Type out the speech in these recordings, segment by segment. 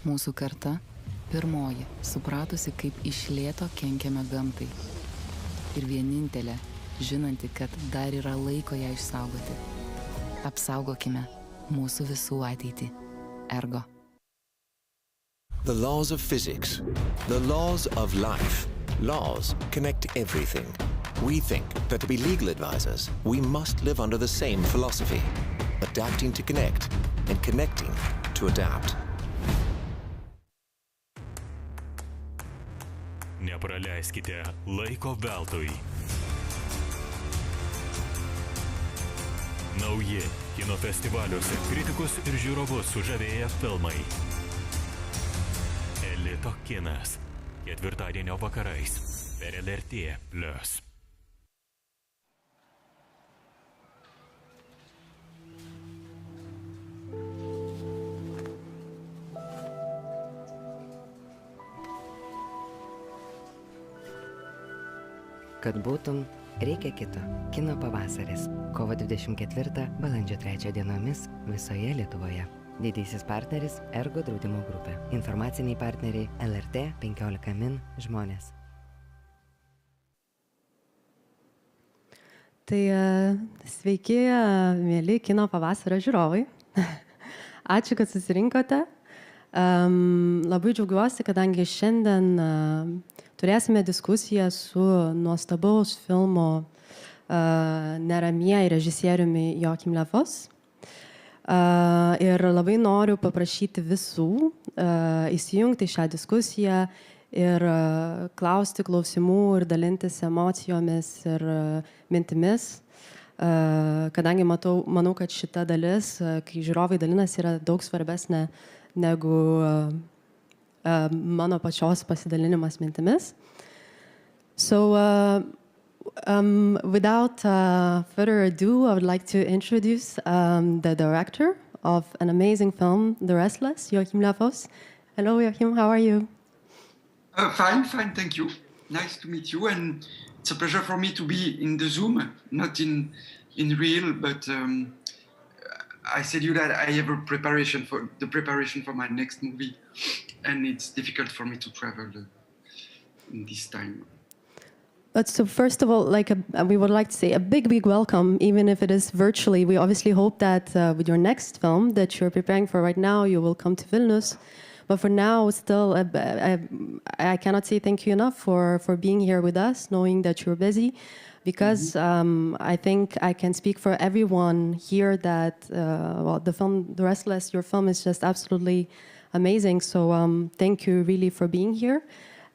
Mūsų karta pirmoji, supratusi, kaip iš lėto kenkiame gamtai. Ir vienintelė, žinanti, kad dar yra laiko ją išsaugoti. Apsaugokime mūsų visų ateitį. Ergo. The laws of physics, the laws of life. Laws connect everything. We think that to be legal advisors, we must live under the same philosophy, adapting to connect and connecting to adapt. Nepraleiskite laiko veltui. Nauji kino festivaliuose kritikus ir žiūrovus sužavėję filmai. Elito kinas. Ketvirtadienio vakarais per LRT+. Kad būtum, reikia kito. Kino Pavasaris. Kovo 24, balandžio 3 dienomis visoje Lietuvoje. Didysis partneris Ergo draudimo grupė. Informaciniai partneriai LRT 15 min žmonės. Tai sveiki, mėly Kino Pavasario žiūrovai. Ačiū, kad susirinkote. Labai džiaugiuosi, kadangi šiandien turėsime diskusiją su nuostabaus filmo NERAMIEJI režisieriumi Joachim Lafosse. Ir labai noriu paprašyti visų įsijungti šią diskusiją ir klausti klausimų ir dalintis emocijomis ir mintimis, kadangi manau, kad šita dalis, kai žiūrovai dalinasi, yra daug svarbesnė negu mano pačios pasidalinimas mintimis. So, without further ado, I would like to introduce the director of an amazing film, The Restless, Joachim Lafosse. Hello, Joachim, how are you? Fine, thank you. Nice to meet you, and it's a pleasure for me to be in the Zoom, not in real, but I said you that I have a preparation for my next movie, and it's difficult for me to travel in this time. But so first of all, we would like to say a big welcome, even if it is virtually. We obviously hope that with your next film that you're preparing for right now, you will come to Vilnius. But for now, still, I cannot say thank you enough for being here with us, knowing that you're busy, because I think I can speak for everyone here that, the film, The Restless, your film is just absolutely amazing. So thank you really for being here.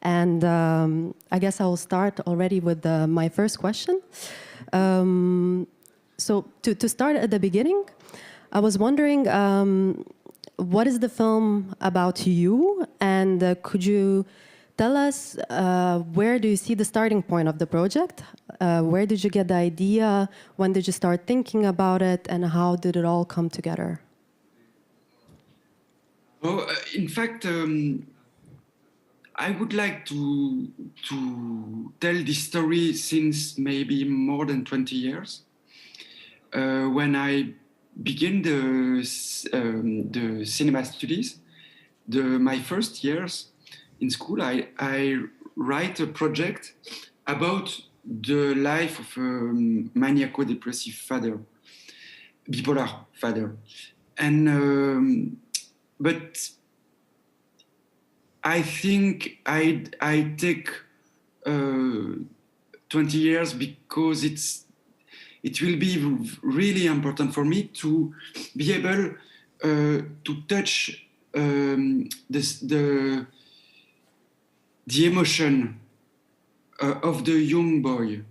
And I guess I will start already with my first question. So to start at the beginning, I was wondering, what is the film about you? And could you tell us where do you see the starting point of the project? Where did you get the idea? When did you start thinking about it? And how did it all come together? Oh, in fact, I would like to tell this story since maybe more than 20 years. When I began the cinema studies, my first years in school, I write a project about the life of a maniaco-depressive father, bipolar father. And but I think I take 20 years because it will be really important for me to be able to touch the emotion of the young boy,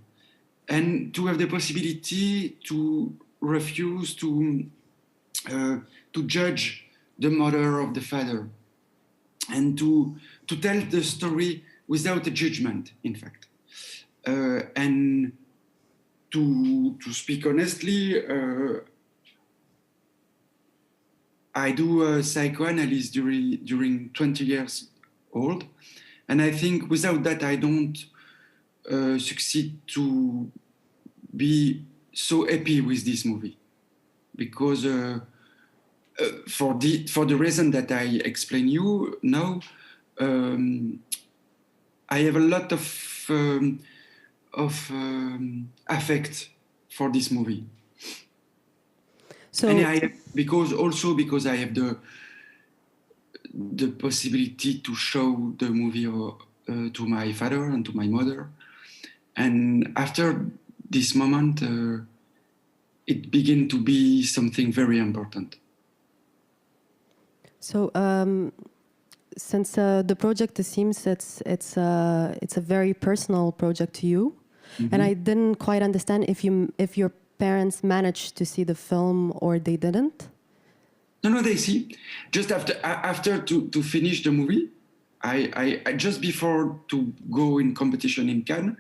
and to have the possibility to refuse to judge the mother of the father, and to tell the story without a judgment, in fact. And to speak honestly, I do psychoanalysis during 20 years old, and I think without that I don't succeed to be so happy with this movie, because for the reason that I explain you now, I have a lot of affect for this movie. So, And because I have the possibility to show the movie to my father and to my mother, and after this moment, it began to be something very important. so since the project, it seems it's a very personal project to you, and I didn't quite understand if your parents managed to see the film or they didn't. No, they see. Just after to finish the movie, I just before to go in competition in Cannes,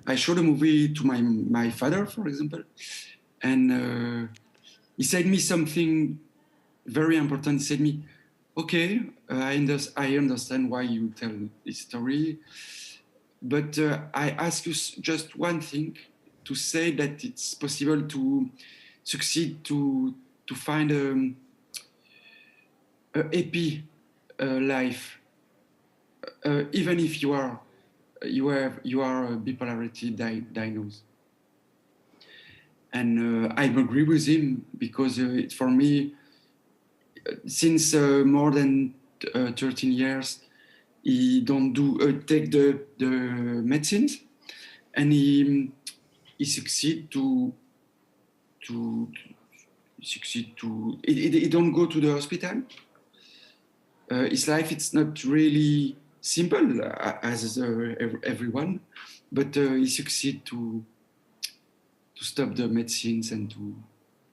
I showed the movie to my father, for example, and he said me something very important. He said me, "Okay, I understand why you tell this story, but I ask you just one thing, to say that it's possible to succeed to find a happy life, even if you are a bipolarity diagnosed." And I agree with him, because for me, since more than 13 years, he don't take the medicines, and he succeed to he don't go to the hospital. His life, it's not really simple as everyone, but he succeed to stop the medicines and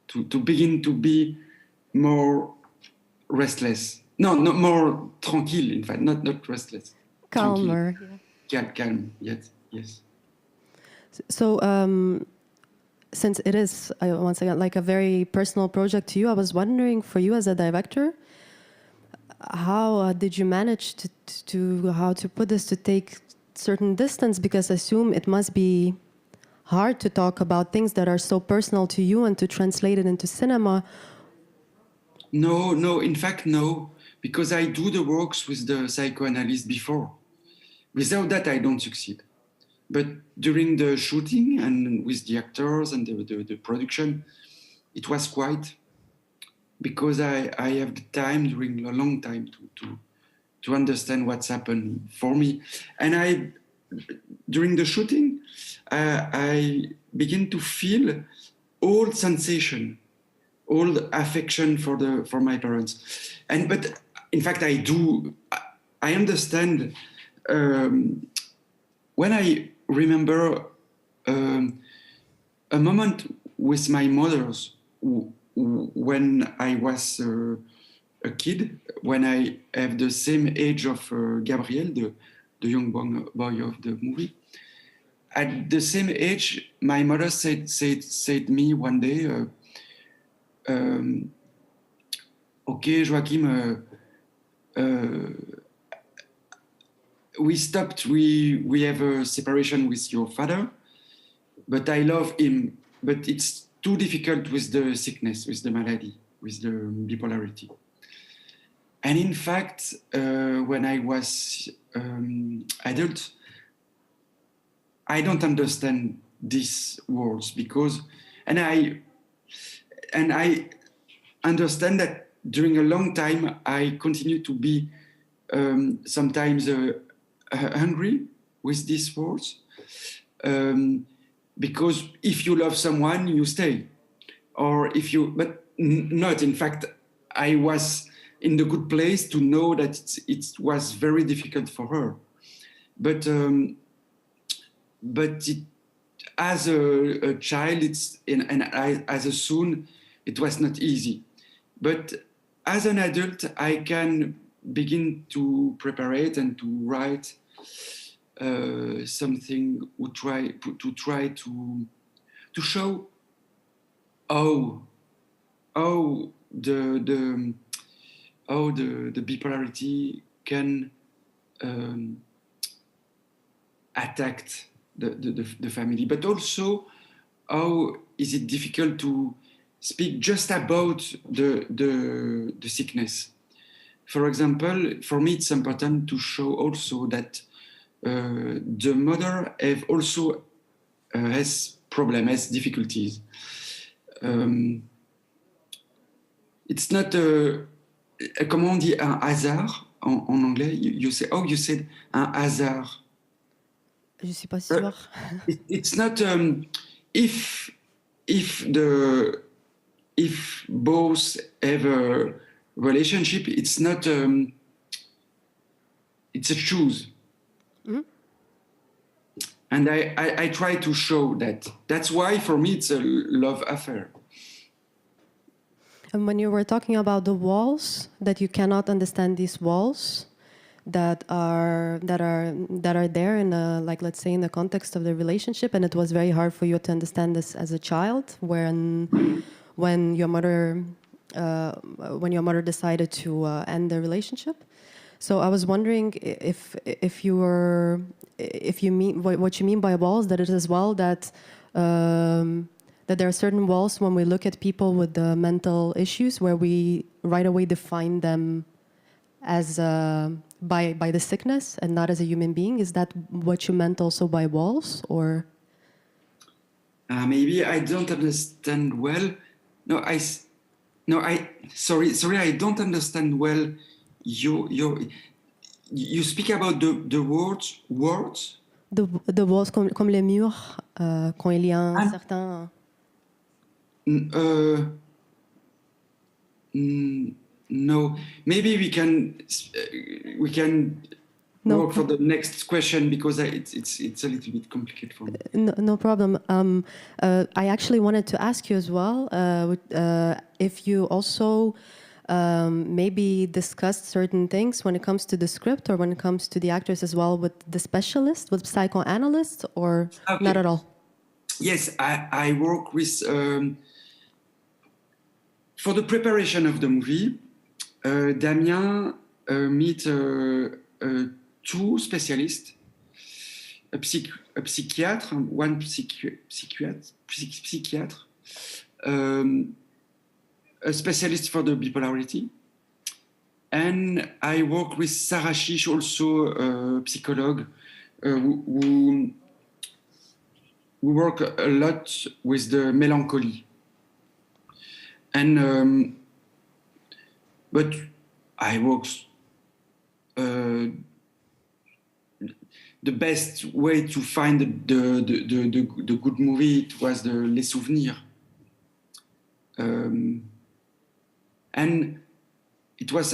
to begin to be more restless. No, not more tranquille, in fact, not restless. Calmer. Calm, yes. So, since it is, once again, like a very personal project to you, I was wondering, for you as a director, how did you manage to put this to take certain distance? Because I assume it must be hard to talk about things that are so personal to you and to translate it into cinema. No, in fact, no, because I do the works with the psychoanalyst before. Without that, I don't succeed. But during the shooting and with the actors and the production, it was quite, because I have the time during a long time to understand what's happened for me. And during the shooting, I begin to feel all sensation, all the affection for my parents. But in fact, I understand when I remember a moment with my mothers when I was a kid, when I have the same age of Gabriel, the young boy of the movie. At the same age, my mother said me one day, "Okay, Joachim, we stopped. We have a separation with your father, but I love him. But it's too difficult with the sickness, with the malady, with the bipolarity." And in fact, when I was adult, I don't understand these words, and I understand that during a long time I continue to be sometimes hungry with these words, because if you love someone, you stay, but not. In fact, I was in the good place to know that it was very difficult for her, but as a child, as a son, it was not easy. But as an adult, I can begin to prepare it and to write something to try to show how the bipolarity can attack the family, but also how is it difficult to speak just about the sickness. For example, for me, it's important to show also that the mother has problems, has difficulties. It's not comment on dit un hasard en anglais? You say, oh, you said un hasard. Je suis pas sûre. It's not if both have a relationship, it's not it's a choose. Mm-hmm. And I try to show that. That's why for me it's a love affair. And when you were talking about the walls, that you cannot understand these walls that are there in like, let's say, in the context of the relationship, and it was very hard for you to understand this as a child when your mother decided to end the relationship. So I was wondering if you mean what you mean by walls, that it is as well that that there are certain walls when we look at people with the mental issues where we right away define them as by the sickness and not as a human being. Is that what you meant also by walls, or? Maybe I don't understand well. Sorry, I don't understand well. You speak about the words. The walls comme les murs quand il y a un certain. No, maybe we can work for the next question, because it's a little bit complicated for me. No problem. I actually wanted to ask you as well if you also maybe discussed certain things when it comes to the script or when it comes to the actors as well with the specialist, with psychoanalysts, or not at all? Yes, I work with for the preparation of the movie. Damien meet two specialists, a psychiatre, one psychiatre, a specialist for the bipolarity, and I work with Sarah Chiche, also a psychologue, who work a lot with the melancholy. And but I work the best way to find the good movie, it was the Les Souvenirs. And it was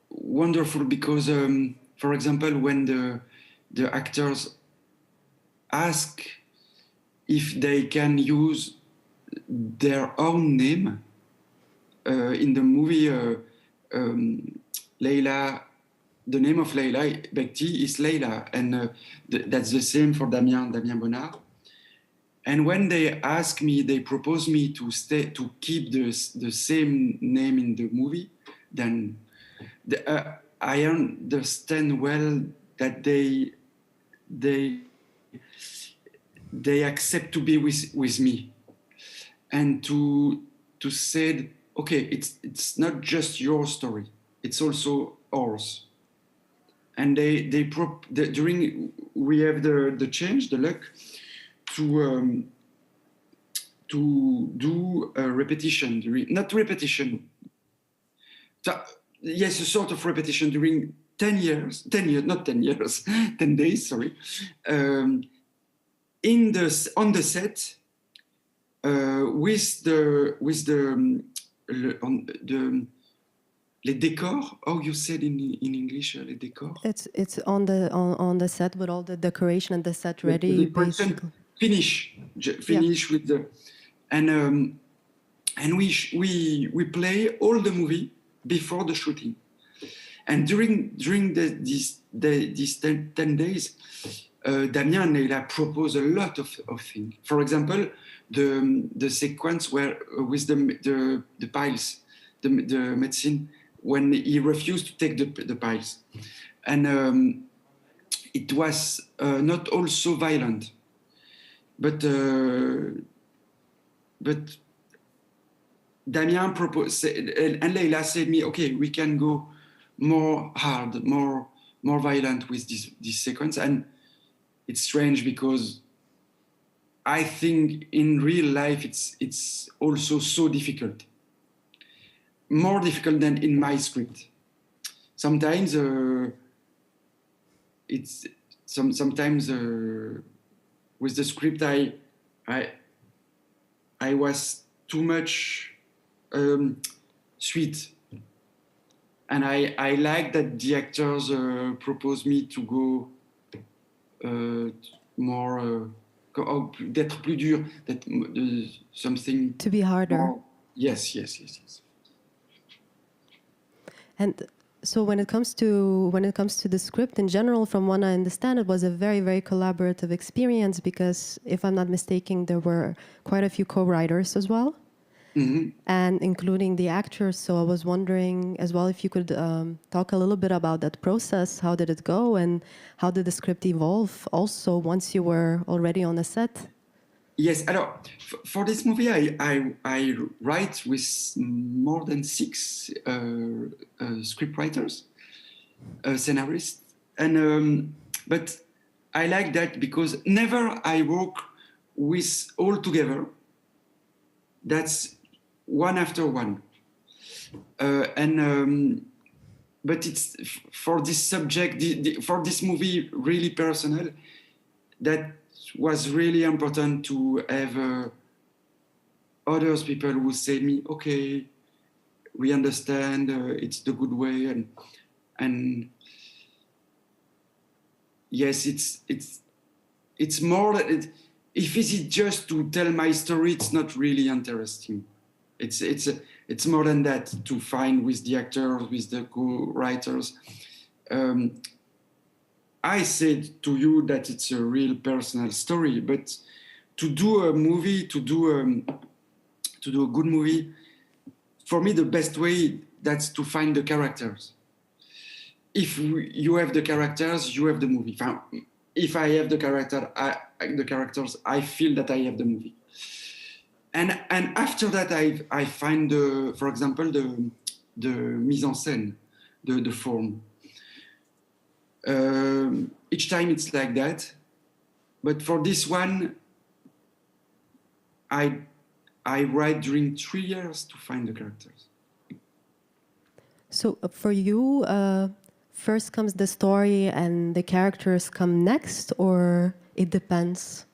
wonderful because, for example, when the actors ask if they can use their own name in the movie, Leilă, the name of Leilă, Bekti, is Leilă, and that's the same for Damien Bonnard. And when they ask me, they propose me to keep the same name in the movie, then I understand well that they accept to be with me, and to say, okay, it's not just your story, it's also ours. And during we have the change, the luck to do a repetition, not repetition. Yes, a sort of repetition during 10 days, sorry. On the set, with the les décors. Oh, you said in English, les décors. It's on the set with all the decoration and the set ready. Basically. Finish with the and we play all the movie before the shooting, and during these 10 days, Damien and Leilă propose a lot of things. For example, the sequence where with the piles, the medicine, when he refused to take the piles, and it was not also violent, but Damjenë proposed, and Leilă said me, okay, we can go more hard, more violent with this sequence. And it's strange because I think in real life it's also so difficult, more difficult than in my script. Sometimes sometimes with the script I was too much sweet, and I like that the actors proposed me to go more d'être plus dur, that something To be harder. more. Yes. And so when it comes to the script in general, from what I understand, it was a very, very collaborative experience because, if I'm not mistaken, there were quite a few co-writers as well, and including the actors. So I was wondering as well if you could talk a little bit about that process. How did it go, and how did the script evolve also once you were already on the set? Yes, alors, for this movie, I write with more than 6 script writers, scenarists, and but I like that because never I work with all together. That's one after one, but it's for this subject, for this movie, really personal. That was really important to have others people who say me, okay, we understand, it's the good way, and yes, it's more that if it's just to tell my story, it's not really interesting. It's more than that, to find with the actors, with the co-writers. I said to you that it's a real personal story, but to do a movie, to do a good movie, for me the best way, that's to find the characters. If you have the characters, you have the movie. If I have the characters, I feel that I have the movie. And after that, I find for example, the mise en scène, the form. Each time it's like that, but for this one, I write during 3 years to find the characters. So for you, first comes the story and the characters come next, or it depends?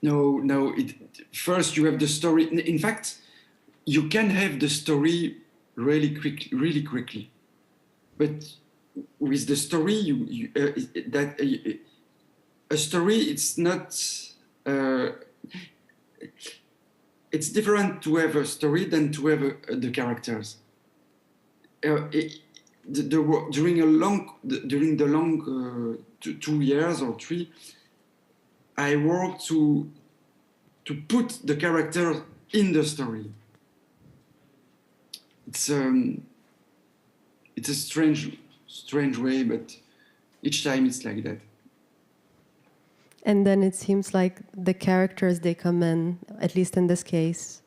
No. First you have the story. In fact, you can have the story really quickly. But with the story, a story, it's not. It's different to have a story than to have the characters. During the long 2 years or 3, I worked to put the character in the story. It's a strange way, but each time it's like that. And then it seems like the characters, they come in, at least in this case,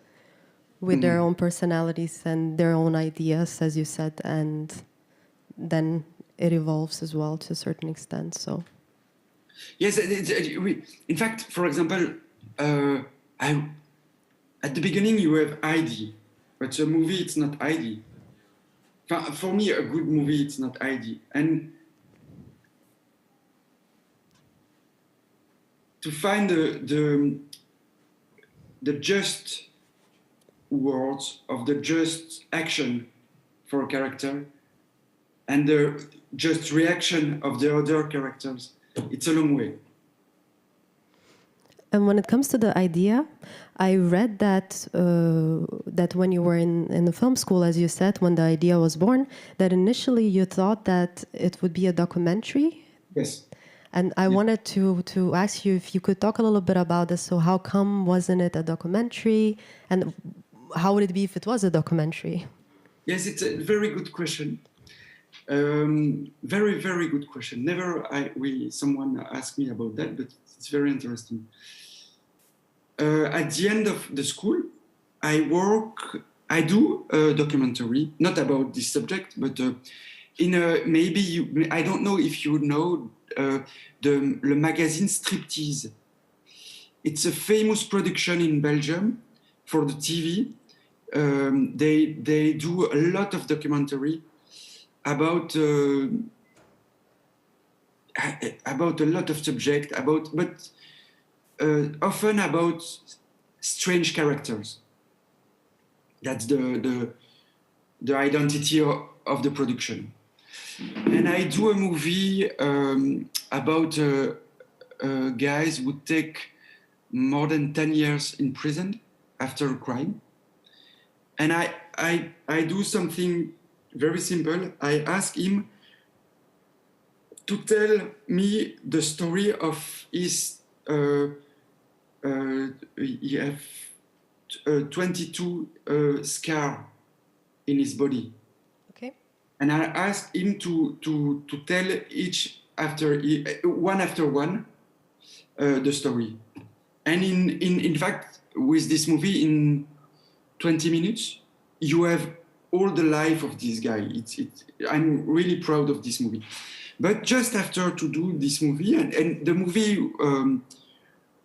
with their own personalities and their own ideas, as you said, and then it evolves as well to a certain extent. So, yes, in fact, for example, at the beginning you have ID, but a movie, it's not ID. For me, a good movie, it's not ID. And to find the just words of the just action for a character and the just reaction of the other characters, it's a long way. And when it comes to the idea, I read that that when you were in the film school, as you said, when the idea was born, that initially you thought that it would be a documentary. Yes. And I wanted to ask you if you could talk a little bit about this. So how come wasn't it a documentary? And how would it be if it was a documentary? Yes, it's a very good question. Very, very good question. Never someone asked me about that, but it's very interesting. At the end of the school, I do a documentary, not about this subject, but in a, I don't know if you know le magazine Striptease. It's a famous production in Belgium for the TV. They do a lot of documentary about a lot of subjects, but often about strange characters. That's the identity of the production. And I do a movie about guys who take more than 10 years in prison after a crime. And I do something very simple. I ask him to tell me the story of his, he have 22 scars in his body. Okay. And I ask him to tell one after one the story. And in fact, with this movie, in 20 minutes, you have all the life of this guy. I'm really proud of this movie. But just after to do this movie, and the movie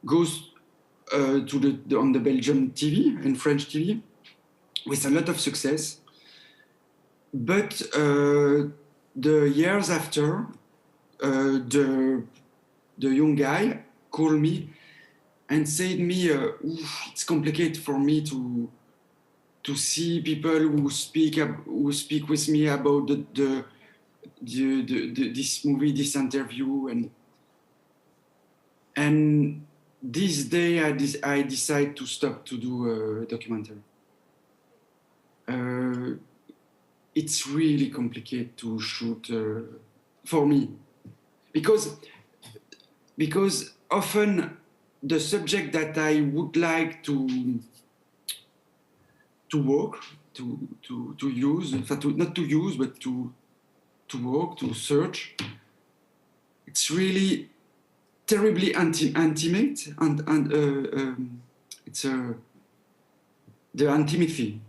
goes on the Belgian TV and French TV with a lot of success. But the years after, the young guy called me and said me, it's complicated for me to see people who speak with me about this movie, this interview, and this day I decide to stop to do a documentary. It's really complicated to shoot for me because often the subject that I would like to work, to use, not to use, but to work, to search, it's really terribly intimate, and it's the intimacy.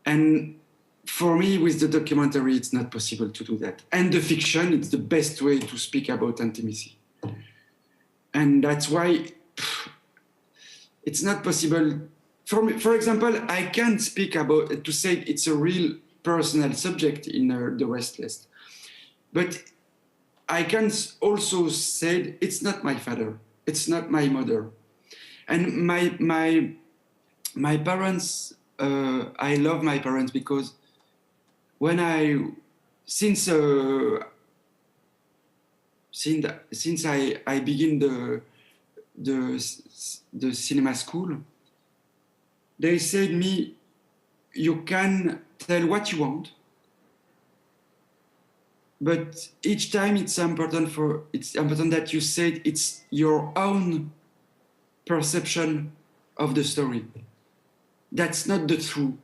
And for me, with the documentary, it's not possible to do that. And the fiction, it's the best way to speak about intimacy. And that's why it's not possible. For example, I can't speak about, to say it's a real personal subject in The Restless. But I can also say it's not my father, it's not my mother. And my parents, I love my parents because since I begin the cinema school, they said me, you can tell what you want, but each time it's important that you say it's your own perception of the story. That's not the truth.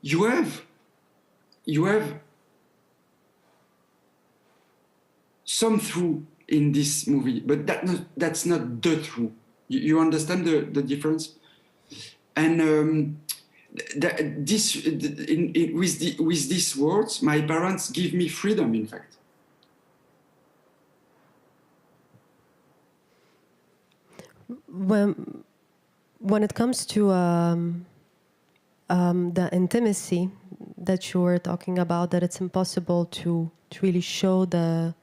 You have some truth in this movie, but that's not the truth. You understand the difference? And with these words, my parents give me freedom, in fact. When it comes to the intimacy that you were talking about, that it's impossible to really show the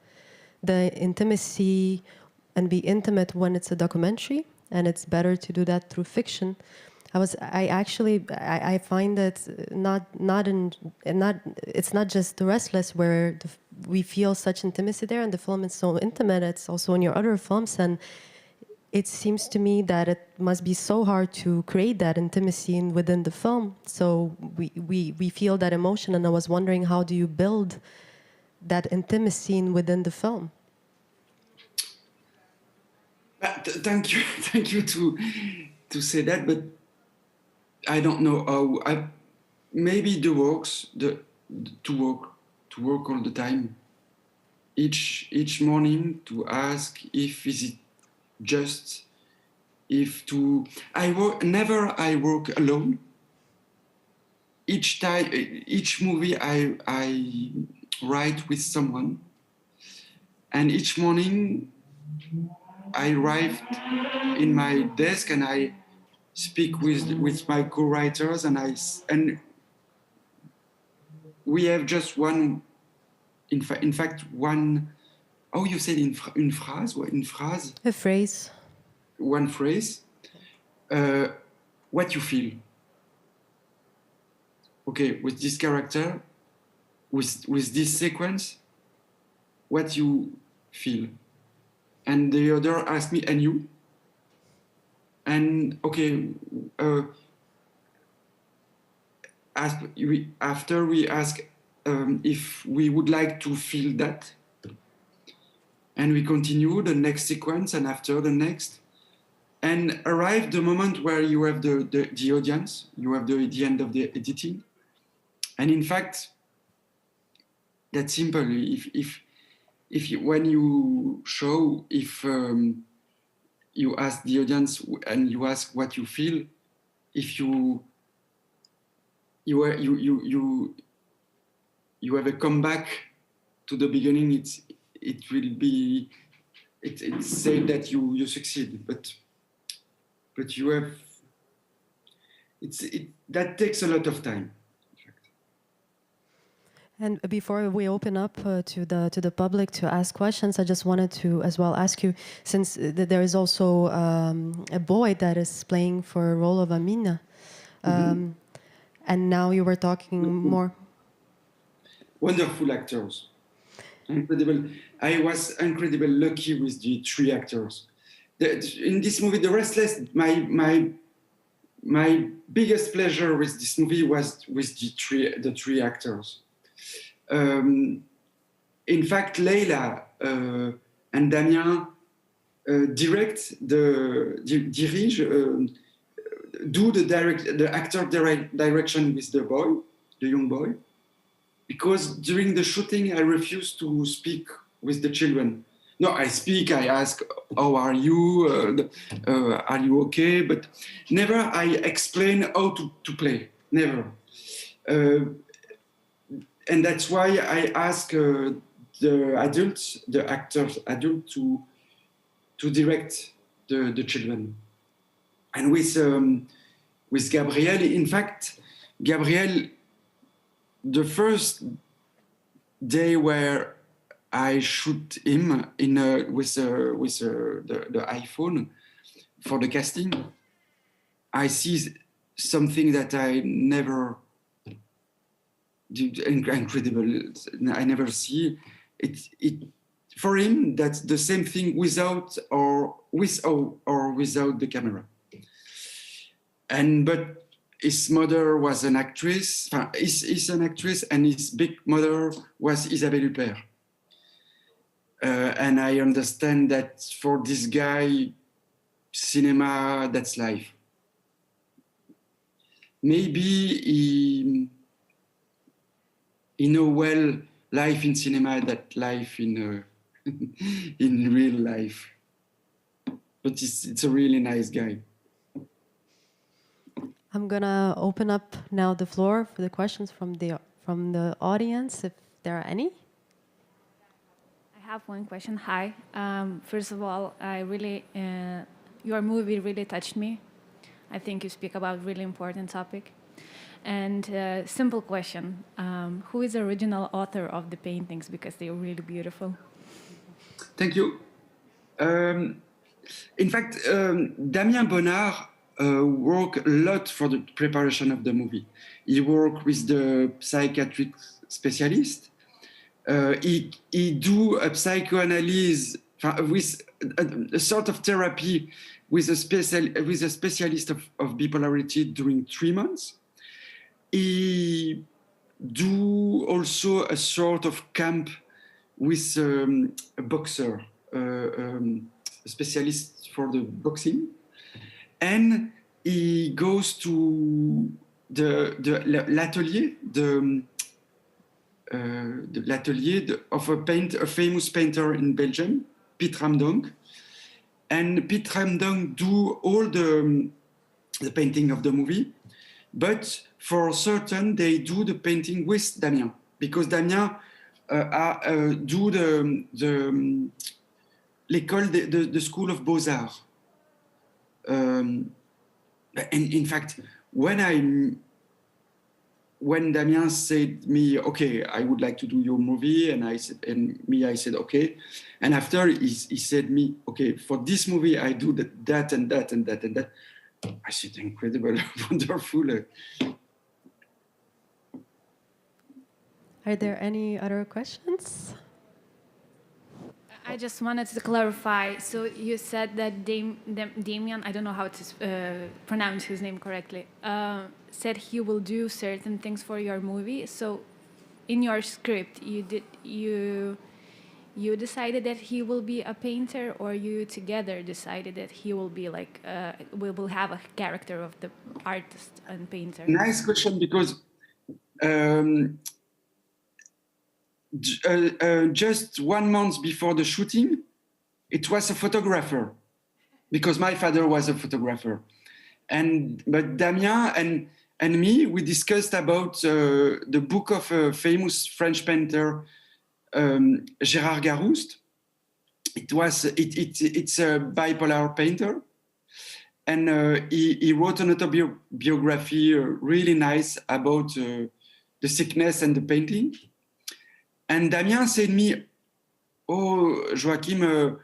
intimacy and be intimate when it's a documentary, and it's better to do that through fiction. I find that it's not just The Restless where we feel such intimacy there, and the film is so intimate. It's also in your other films, and it seems to me that it must be so hard to create that intimacy within the film. So we feel that emotion, and I was wondering, how do you build that intimacy within the film? Thank you to say that, but I don't know how. Maybe to work all the time, each morning, to ask if is it just Never I work alone. Each movie I write with someone, and each morning I arrived in my desk and I speak with my co-writers, and we have just one. In fact, one. Oh, you said une phrase? Une phrase? A phrase. One phrase. What you feel. Okay, with this character, with this sequence, what you feel. And the other asked me, and you? And okay, after we ask if we would like to feel that, and we continue the next sequence, and after the next, and arrive the moment where you have the audience, you have the end of the editing, and in fact, that's simple. If you, when you show, if you ask the audience and you ask what you feel, if you have a comeback to the beginning, it will be it's said that you succeed, but you have that takes a lot of time. And before we open up to the public to ask questions, I just wanted to as well ask you, since there is also a boy that is playing for a role of Amina, and now you were talking more. Wonderful actors, incredible. I was incredibly lucky with the three actors. In this movie, The Restless, my biggest pleasure with this movie was with the three actors. In fact, Leilă and Damjeną dirige, do the actor direction with the boy, the young boy, because during the shooting I refused to speak with the children. No, I speak, I ask, how are you? Are you okay? But never I explain how to play, never. And that's why I ask the adults, the actors, to direct the children. And with Gabriel, in fact, Gabriel, the first day where I shoot him with the iPhone for the casting, I see something that I never did, incredible. I never see it. For him, that's the same thing without or without the camera. But his mother was an actress. Is an actress, and his big mother was Isabelle Huppert. And I understand that for this guy, cinema, that's life. Maybe he know well life in cinema that life in in real life. But it's a really nice guy. I'm gonna open up now the floor for the questions from the audience, if there are any. I have one question. Hi. First of all, your movie really touched me. I think you speak about really important topic. And simple question: who is the original author of the paintings? Because they are really beautiful. Thank you. In fact, Damien Bonnard worked a lot for the preparation of the movie. He worked with the psychiatric specialist. He do a psychoanalysis with a sort of therapy with a specialist of bipolarity during 3 months. He do also a sort of camp with a boxer, a specialist for the boxing, and he goes to l'atelier of a famous painter in Belgium, Piet Ramdonk, and Pete Ramdong do all the painting of the movie, but for certain they do the painting with Damien, because Damien do the School of Beaux-Arts. And in fact, when Damien said me, okay, I would like to do your movie, and I said okay, and after he said me, okay, for this movie I do that and that and that and that. I said, incredible, wonderful. Are there any other questions? I just wanted to clarify. So you said that Damien, I don't know how to pronounce his name correctly, said he will do certain things for your movie. So in your script, you decided that he will be a painter, or you together decided that he will be like, we will have a character of the artist and painter? Nice question, because just 1 month before the shooting, it was a photographer, because my father was a photographer. But Damien and me, we discussed about the book of a famous French painter, Gérard Garouste. It's a bipolar painter, and he wrote an autobiography, really nice, about the sickness and the painting. And Damien said me, oh, Joachim,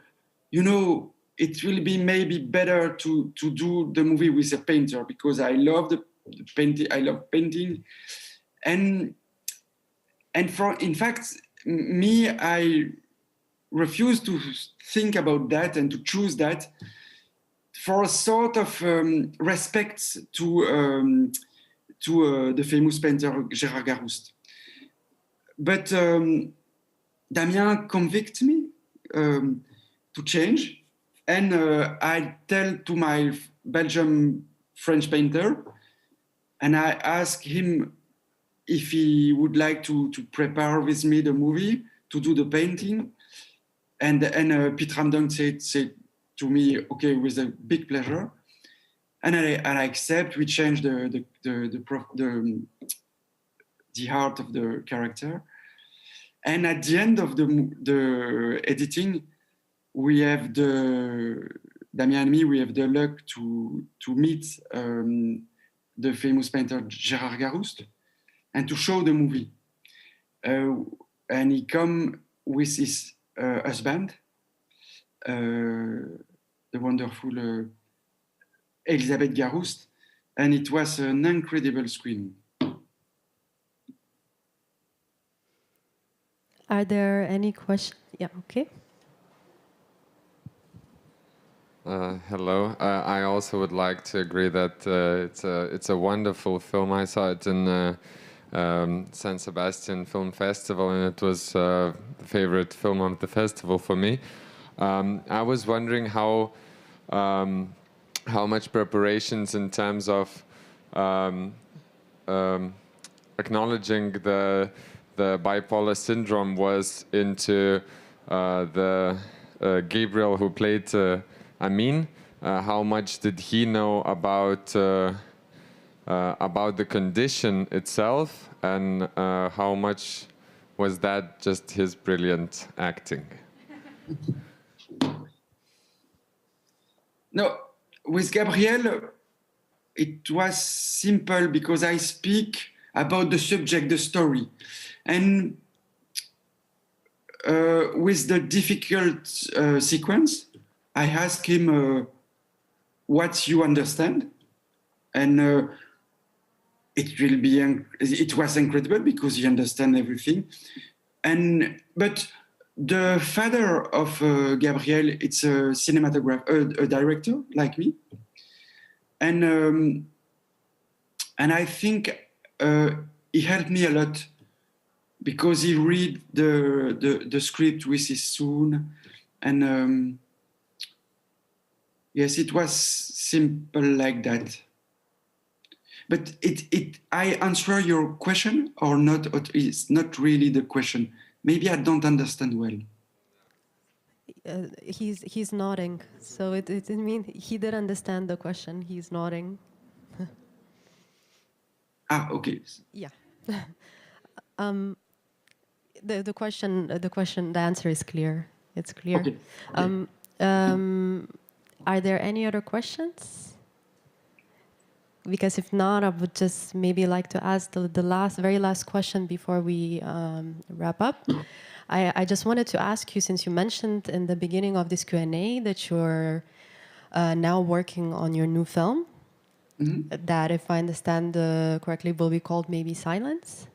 it will be maybe better to do the movie with a painter, because I love the painting. I love painting, in fact, me, I refuse to think about that and to choose that for a sort of respect to the famous painter Gérard Garouste. But Damien convinced me to change, and I tell to my Belgian French painter, and I ask him if he would like to prepare with me the movie, to do the painting. And Pete Ramdong said to me, okay, with a big pleasure. And I accept. We change the heart of the character. And at the end of the editing, we have Damien and me, we have the luck to meet the famous painter Gérard Garouste, and to show the movie. And he come with his husband, the wonderful Elisabeth Garouste, and it was an incredible screening. Are there any questions? Yeah, okay. Hello. I also would like to agree that it's a wonderful film. I saw it in San Sebastian Film Festival, and it was the favorite film of the festival for me. I was wondering how much preparations in terms of acknowledging the bipolar syndrome was into the Gabriel who played Amin. How much did he know about the condition itself, and how much was that just his brilliant acting? No, with Gabriel, it was simple, because I speak about the subject, the story. And with the difficult sequence, I asked him what you understand. And it was incredible, because he understand everything. But the father of Gabriel, it's a cinematographer, a director like me, and I think he helped me a lot, because he read the script with his son, and yes, it was simple like that. But I answer your question or not? Or it's not really the question. Maybe I don't understand well. He's nodding, so it means he did understand the question. He's nodding. Okay. Yeah. The question, the answer is clear. It's clear. Okay. Are there any other questions? Because if not, I would just maybe like to ask the very last question before we wrap up. I just wanted to ask you, since you mentioned in the beginning of this Q&A that you're now working on your new film, that, if I understand correctly, will be called maybe Silence.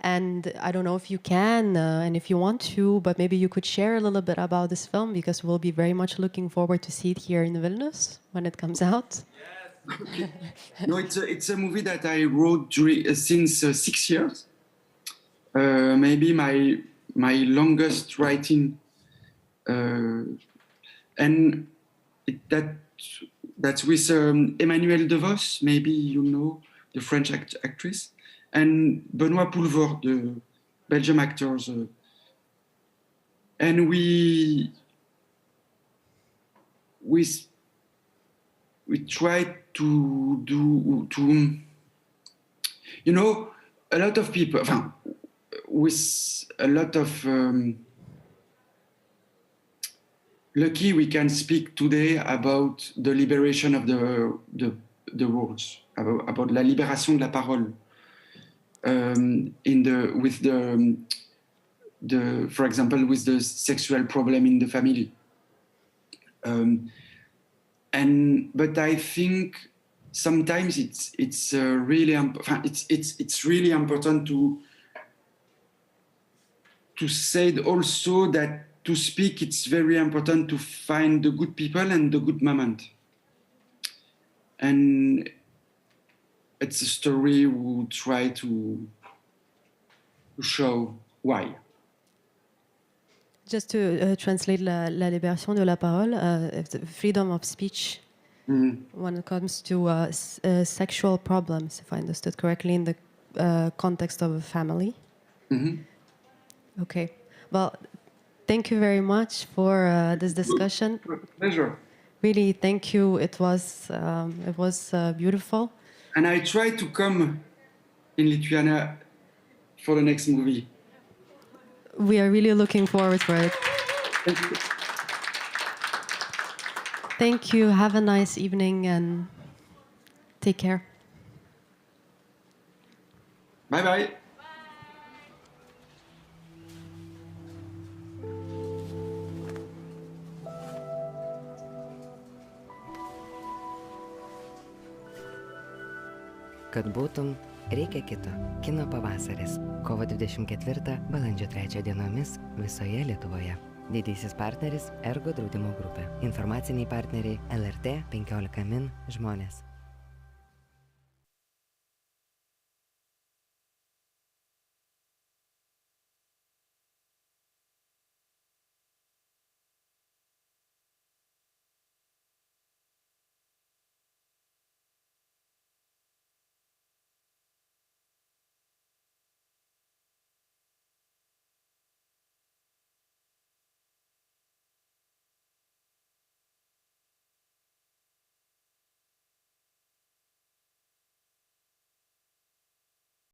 And I don't know if you can and if you want to, but maybe you could share a little bit about this film, because we'll be very much looking forward to see it here in Vilnius when it comes out. Okay. No, it's a movie that I wrote since 6 years. Maybe my longest writing, and that's with Emmanuelle DeVos, maybe you know, the French actress, and Benoît Poulvord, the Belgian actors. And we try to do, you know, a lot of people, with a lot of lucky we can speak today about the liberation of the words, about la libération de la parole, for example, with the sexual problem in the family. But I think sometimes it's really important to say also that to speak, it's very important to find the good people and the good moment. And it's a story we try to show why. Just to translate la libération de la parole, freedom of speech, when it comes to sexual problems, if I understood correctly, in the context of a family. Okay. Well, thank you very much for this discussion. Pleasure. Really, thank you. It was beautiful. And I try to come in Lithuania for the next movie. We are really looking forward for it. Thank you. Thank you. Have a nice evening and take care. Bye-bye. Kad būtum, reikia kito. Kino Pavasaris. Kovo 24, balandžio 3 dienomis visoje Lietuvoje. Didysis partneris Ergo draudimo grupė. Informaciniai partneriai LRT 15 min žmonės.